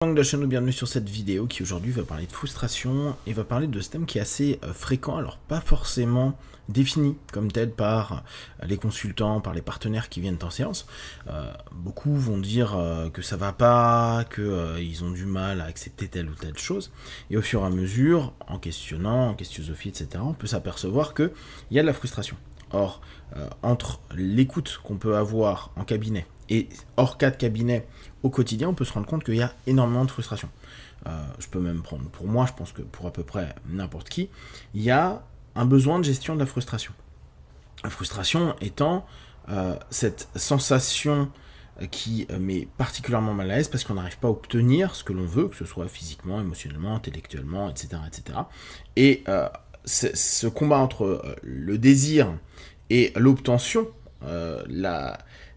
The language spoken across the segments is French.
De la chaîne, bienvenue sur cette vidéo qui aujourd'hui va parler de frustration et va parler de ce thème qui est assez fréquent, alors pas forcément défini comme tel par les consultants, par les partenaires qui viennent en séance. Beaucoup vont dire que ça va pas, qu'ils ont du mal à accepter telle ou telle chose, et au fur et à mesure, en questionnant, en questiosophie, etc., on peut s'apercevoir qu'il y a de la frustration. Or, entre l'écoute qu'on peut avoir en cabinet et hors cas de cabinet au quotidien, on peut se rendre compte qu'il y a énormément de frustration. Je peux même prendre pour moi, je pense que pour à peu près n'importe qui, il y a un besoin de gestion de la frustration. La frustration étant cette sensation qui met particulièrement mal à l'aise parce qu'on n'arrive pas à obtenir ce que l'on veut, que ce soit physiquement, émotionnellement, intellectuellement, etc. etc. Et ce combat entre le désir et l'obtention,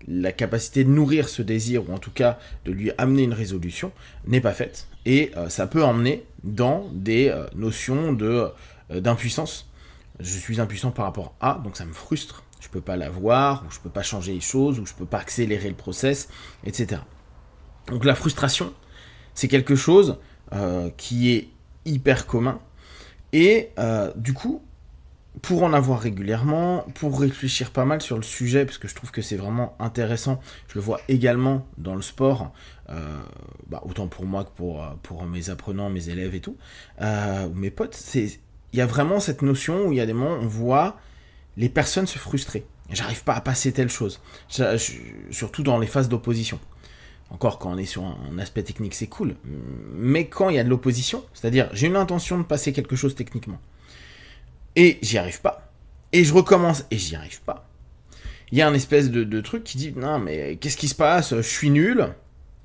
la capacité de nourrir ce désir, ou en tout cas de lui amener une résolution, n'est pas faite. Et ça peut emmener dans des notions d'impuissance. Je suis impuissant par rapport à, donc ça me frustre. Je peux pas l'avoir, ou je peux pas changer les choses, ou je peux pas accélérer le process, etc. Donc la frustration, c'est quelque chose qui est hyper commun. Et du coup, pour en avoir régulièrement, pour réfléchir pas mal sur le sujet, parce que je trouve que c'est vraiment intéressant, je le vois également dans le sport, autant pour moi que pour mes apprenants, mes élèves et tout, mes potes, il y a vraiment cette notion où il y a des moments où on voit les personnes se frustrer. J'arrive pas à passer telle chose, surtout dans les phases d'opposition. Encore quand on est sur un aspect technique, c'est cool, mais quand il y a de l'opposition, c'est-à-dire j'ai une intention de passer quelque chose techniquement, et j'y arrive pas, et je recommence, et j'y arrive pas. Il y a un espèce de truc qui dit, non mais qu'est-ce qui se passe, je suis nul,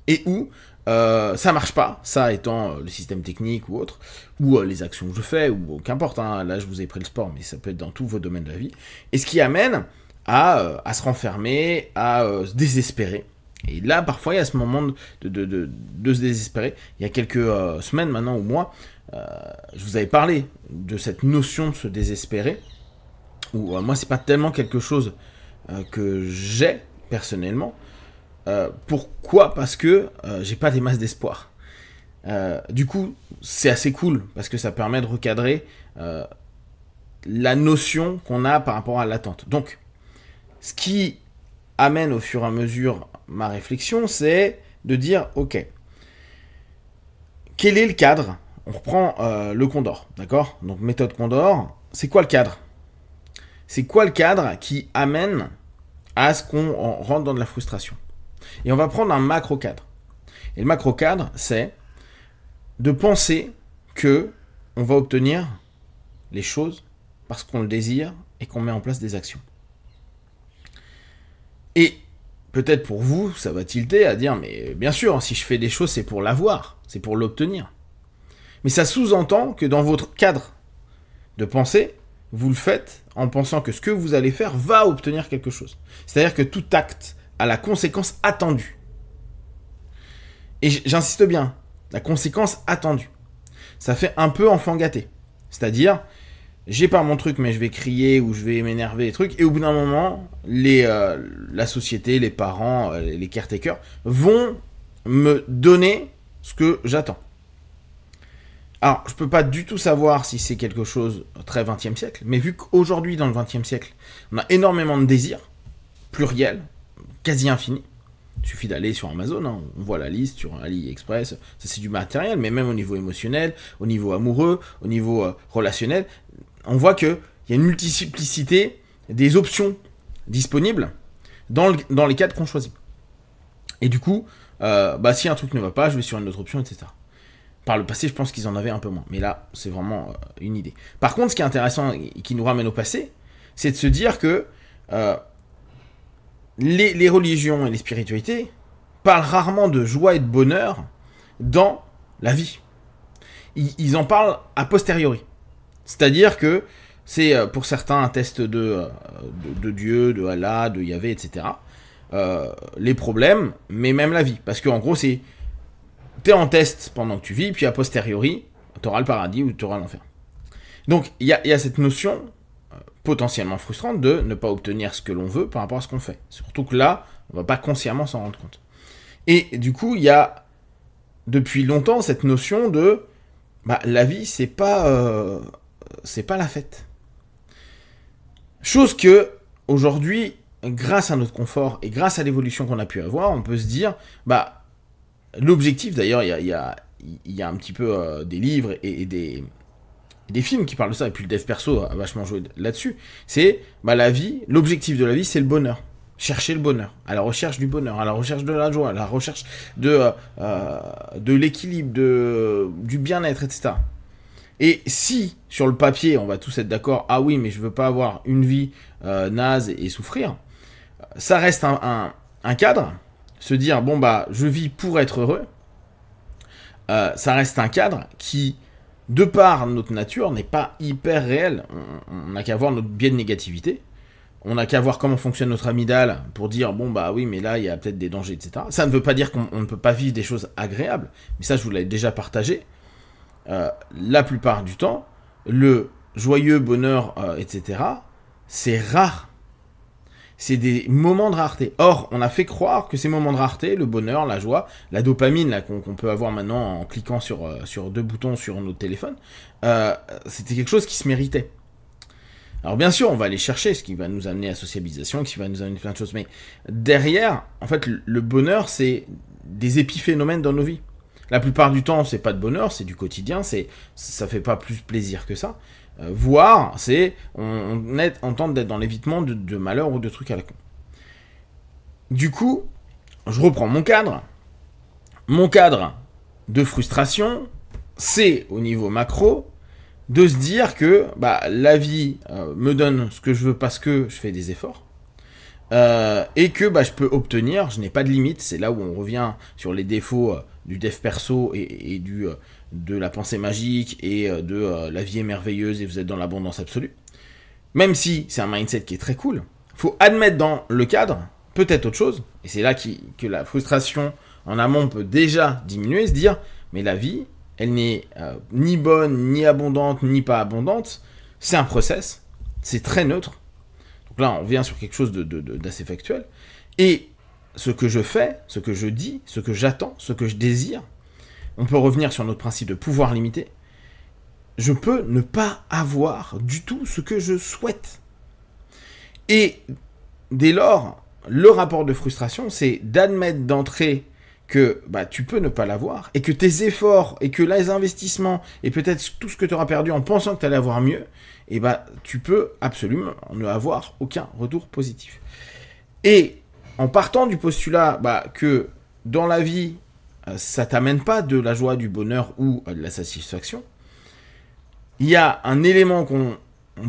et où ça marche pas, ça étant le système technique ou autre, ou les actions que je fais, ou qu'importe, hein, là je vous ai pris le sport, mais ça peut être dans tous vos domaines de la vie, et ce qui amène à se renfermer, à se désespérer. Et là, parfois, il y a ce moment de se désespérer. Il y a quelques semaines maintenant, ou mois, je vous avais parlé de cette notion de se désespérer, où moi, c'est pas tellement quelque chose que j'ai, personnellement. Pourquoi ? Parce que j'ai pas des masses d'espoir. Du coup, c'est assez cool, parce que ça permet de recadrer la notion qu'on a par rapport à l'attente. Donc, ce qui amène au fur et à mesure ma réflexion, c'est de dire, ok, quel est le cadre ? On reprend le Condor, d'accord ? Donc méthode Condor, c'est quoi le cadre ? C'est quoi le cadre qui amène à ce qu'on rentre dans de la frustration ? Et on va prendre un macro cadre. Et le macro cadre, c'est de penser que on va obtenir les choses parce qu'on le désire et qu'on met en place des actions. Et peut-être pour vous, ça va tilter à dire, mais bien sûr, si je fais des choses, c'est pour l'avoir, c'est pour l'obtenir. Mais ça sous-entend que dans votre cadre de pensée, vous le faites en pensant que ce que vous allez faire va obtenir quelque chose. C'est-à-dire que tout acte a la conséquence attendue. Et j'insiste bien, la conséquence attendue. Ça fait un peu enfant gâté. C'est-à-dire, j'ai pas mon truc, mais je vais crier ou je vais m'énerver, des trucs, et au bout d'un moment, la société, les parents, les caretakers vont me donner ce que j'attends. Alors, je peux pas du tout savoir si c'est quelque chose très 20e siècle, mais vu qu'aujourd'hui, dans le 20e siècle, on a énormément de désirs, pluriels, quasi infinis. Il suffit d'aller sur Amazon, hein, on voit la liste sur AliExpress, ça c'est du matériel, mais même au niveau émotionnel, au niveau amoureux, au niveau relationnel, on voit qu'il y a une multiplicité des options disponibles dans les cadres qu'on choisit. Et du coup, si un truc ne va pas, je vais sur une autre option, etc. Par le passé, je pense qu'ils en avaient un peu moins. Mais là, c'est vraiment une idée. Par contre, ce qui est intéressant et qui nous ramène au passé, c'est de se dire que les religions et les spiritualités parlent rarement de joie et de bonheur dans la vie. Ils en parlent a posteriori. C'est-à-dire que c'est pour certains un test de Dieu, de Allah, de Yahvé, etc. Les problèmes, mais même la vie. Parce qu'en gros, c'est t'es en test pendant que tu vis, puis a posteriori, t'auras le paradis ou t'auras l'enfer. Donc, il y a cette notion potentiellement frustrante de ne pas obtenir ce que l'on veut par rapport à ce qu'on fait. Surtout que là, on va pas consciemment s'en rendre compte. Et du coup, il y a depuis longtemps cette notion de bah, la vie, c'est pas la fête. Chose que, aujourd'hui, grâce à notre confort et grâce à l'évolution qu'on a pu avoir, on peut se dire, bah, l'objectif, d'ailleurs, il y a un petit peu des livres et des films qui parlent de ça, et puis le dev perso a vachement joué là-dessus, c'est, bah, la vie, l'objectif de la vie, c'est le bonheur. Chercher le bonheur, à la recherche du bonheur, à la recherche de la joie, à la recherche de l'équilibre, du bien-être, etc. Et si, sur le papier, on va tous être d'accord, ah oui, mais je veux pas avoir une vie naze et souffrir, ça reste un cadre, se dire, bon bah, je vis pour être heureux, ça reste un cadre qui, de par notre nature, n'est pas hyper réel. On n'a qu'à voir notre biais de négativité, on n'a qu'à voir comment fonctionne notre amygdale pour dire, bon bah oui, mais là, il y a peut-être des dangers, etc. Ça ne veut pas dire qu'on ne peut pas vivre des choses agréables, mais ça, je vous l'avais déjà partagé. La plupart du temps, le joyeux bonheur, etc., c'est rare. C'est des moments de rareté. Or, on a fait croire que ces moments de rareté, le bonheur, la joie, la dopamine là, qu'on peut avoir maintenant en cliquant sur deux boutons sur notre téléphone, c'était quelque chose qui se méritait. Alors bien sûr, on va aller chercher ce qui va nous amener à la sociabilisation, ce qui va nous amener plein de choses, mais derrière, en fait, le bonheur, c'est des épiphénomènes dans nos vies. La plupart du temps, c'est pas de bonheur, c'est du quotidien, ça fait pas plus plaisir que ça. Voire, c'est on tente d'être dans l'évitement de malheur ou de trucs à la con. Du coup, je reprends mon cadre. Mon cadre de frustration, c'est au niveau macro de se dire que bah, la vie me donne ce que je veux parce que je fais des efforts. Et que bah, je peux obtenir, je n'ai pas de limite, c'est là où on revient sur les défauts du dev perso et de la pensée magique et de la vie est merveilleuse et vous êtes dans l'abondance absolue. Même si c'est un mindset qui est très cool, faut admettre dans le cadre peut-être autre chose, et c'est là que la frustration en amont peut déjà diminuer, se dire, mais la vie, elle n'est ni bonne, ni abondante, ni pas abondante, c'est un process, c'est très neutre. Donc là, on vient sur quelque chose d'assez factuel. Et ce que je fais, ce que je dis, ce que j'attends, ce que je désire, on peut revenir sur notre principe de pouvoir limité. Je peux ne pas avoir du tout ce que je souhaite. Et dès lors, le rapport de frustration, c'est d'admettre d'entrée que bah, tu peux ne pas l'avoir, et que tes efforts, et que les investissements, et peut-être tout ce que tu auras perdu en pensant que tu allais avoir mieux, et bah, tu peux absolument ne avoir aucun retour positif. Et en partant du postulat bah, que dans la vie, ça t'amène pas de la joie, du bonheur ou de la satisfaction, il y a un élément qu'on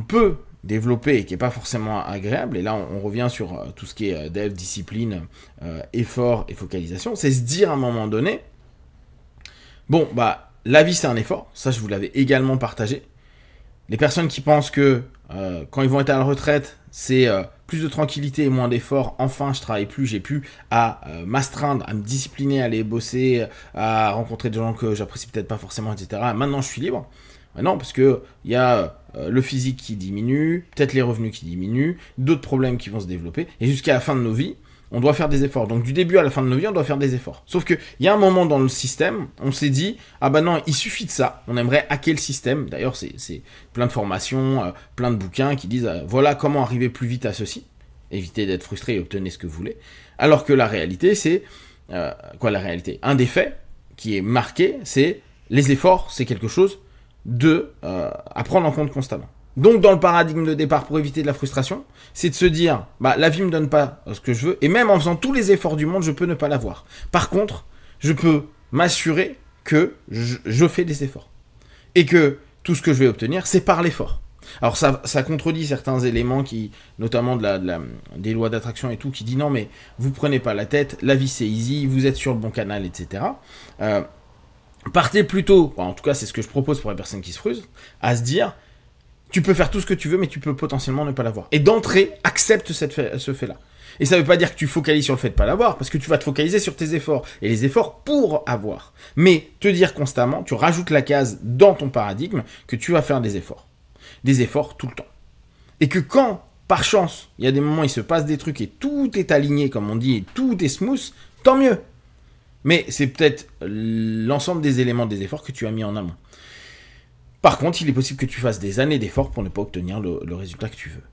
peut développer et qui n'est pas forcément agréable, et là on revient sur tout ce qui est dev, discipline, effort et focalisation, c'est se dire à un moment donné, bon bah la vie c'est un effort, ça je vous l'avais également partagé. Les personnes qui pensent que quand ils vont être à la retraite, c'est plus de tranquillité et moins d'efforts, enfin je travaille plus, j'ai plus à m'astreindre, à me discipliner, à aller bosser, à rencontrer des gens que j'apprécie peut-être pas forcément, etc. Maintenant je suis libre. Non, parce que il y a le physique qui diminue, peut-être les revenus qui diminuent, d'autres problèmes qui vont se développer, et jusqu'à la fin de nos vies, on doit faire des efforts. Donc du début à la fin de nos vies, on doit faire des efforts. Sauf qu'il y a un moment dans le système, on s'est dit, ah bah non, il suffit de ça, on aimerait hacker le système. D'ailleurs, c'est plein de formations, plein de bouquins qui disent, voilà comment arriver plus vite à ceci, évitez d'être frustré et obtenez ce que vous voulez. Alors que la réalité, c'est, quoi la réalité ? Un des faits qui est marqué, c'est les efforts, c'est quelque chose à prendre en compte constamment. Donc dans le paradigme de départ pour éviter de la frustration, c'est de se dire bah la vie me donne pas ce que je veux et même en faisant tous les efforts du monde, je peux ne pas l'avoir. Par contre, je peux m'assurer que je fais des efforts et que tout ce que je vais obtenir, c'est par l'effort. Alors ça contredit certains éléments qui, notamment des lois d'attraction et tout, qui dit non mais vous prenez pas la tête, la vie c'est easy, vous êtes sur le bon canal, etc. Partez plutôt, en tout cas c'est ce que je propose pour les personnes qui se frustrent, à se dire, tu peux faire tout ce que tu veux, mais tu peux potentiellement ne pas l'avoir. Et d'entrée, accepte ce fait-là. Et ça ne veut pas dire que tu focalises sur le fait de ne pas l'avoir, parce que tu vas te focaliser sur tes efforts, et les efforts pour avoir. Mais te dire constamment, tu rajoutes la case dans ton paradigme, que tu vas faire des efforts. Des efforts tout le temps. Et que quand, par chance, il y a des moments où il se passe des trucs, et tout est aligné, comme on dit, et tout est smooth, tant mieux. Mais c'est peut-être l'ensemble des éléments des efforts que tu as mis en amont. Par contre, il est possible que tu fasses des années d'efforts pour ne pas obtenir le résultat que tu veux.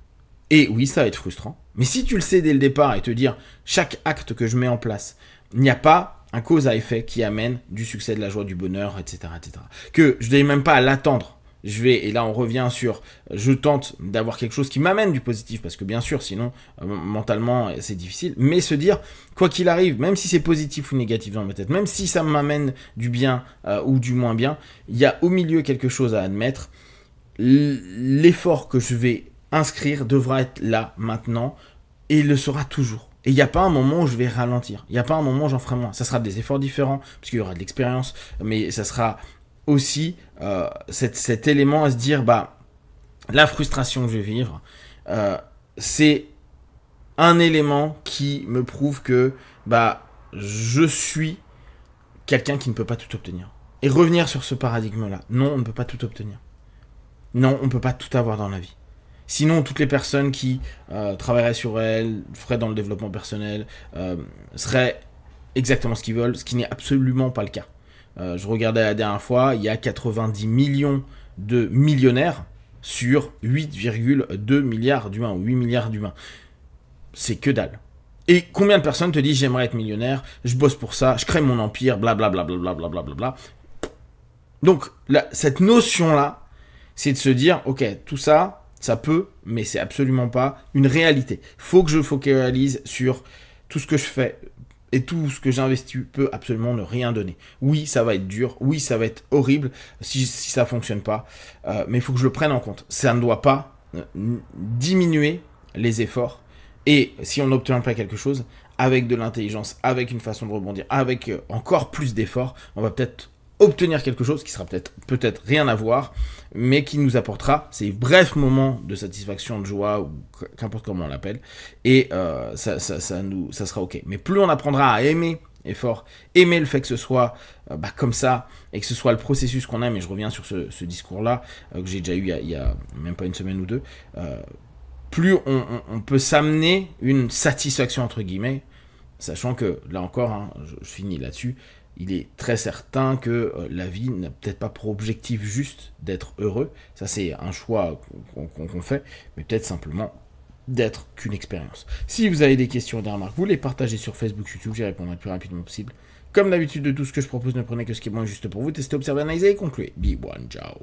Et oui, ça va être frustrant. Mais si tu le sais dès le départ et te dire, chaque acte que je mets en place, il n'y a pas un cause à effet qui amène du succès, de la joie, du bonheur, etc. etc. Que je n'ai même pas à l'attendre. Et là on revient sur, je tente d'avoir quelque chose qui m'amène du positif, parce que bien sûr, sinon, mentalement, c'est difficile, mais se dire, quoi qu'il arrive, même si c'est positif ou négatif dans ma tête, même si ça m'amène du bien ou du moins bien, il y a au milieu quelque chose à admettre. L'effort que je vais inscrire devra être là, maintenant, et il le sera toujours. Et il n'y a pas un moment où je vais ralentir, il n'y a pas un moment où j'en ferai moins. Ça sera des efforts différents, parce qu'il y aura de l'expérience, mais ça sera aussi cet élément à se dire, bah, la frustration que je vais vivre, c'est un élément qui me prouve que bah, je suis quelqu'un qui ne peut pas tout obtenir. Et revenir sur ce paradigme-là, non, on ne peut pas tout obtenir. Non, on ne peut pas tout avoir dans la vie. Sinon, toutes les personnes qui travailleraient sur elles, feraient dans le développement personnel, seraient exactement ce qu'ils veulent, ce qui n'est absolument pas le cas. Je regardais la dernière fois, il y a 90 millions de millionnaires sur 8,2 milliards d'humains, ou 8 milliards d'humains. C'est que dalle. Et combien de personnes te disent, j'aimerais être millionnaire, je bosse pour ça, je crée mon empire, blablabla, blablabla, blablabla. Donc, cette notion-là, c'est de se dire, ok, tout ça, ça peut, mais c'est absolument pas une réalité. Faut que je focalise sur tout ce que je fais, et tout ce que j'investis peut absolument ne rien donner. Oui, ça va être dur, oui, ça va être horrible si ça fonctionne pas, mais il faut que je le prenne en compte. Ça ne doit pas diminuer les efforts, et si on n'obtient pas quelque chose, avec de l'intelligence, avec une façon de rebondir, avec encore plus d'efforts, on va peut-être obtenir quelque chose qui sera peut-être rien à voir, mais qui nous apportera ces brefs moments de satisfaction, de joie, ou qu'importe comment on l'appelle, et ça sera ok. Mais plus on apprendra à aimer effort, aimer le fait que ce soit comme ça, et que ce soit le processus qu'on aime, et je reviens sur ce discours-là, que j'ai déjà eu il y a même pas une semaine ou deux, plus on peut s'amener une satisfaction entre guillemets, sachant que, là encore, hein, je finis là-dessus, il est très certain que la vie n'a peut-être pas pour objectif juste d'être heureux. Ça, c'est un choix qu'on fait, mais peut-être simplement d'être qu'une expérience. Si vous avez des questions ou des remarques, vous les partagez sur Facebook, YouTube, j'y répondrai le plus rapidement possible. Comme d'habitude, de tout ce que je propose, ne prenez que ce qui est bon et juste pour vous. Testez, observez, analysez et concluez. Be one, ciao.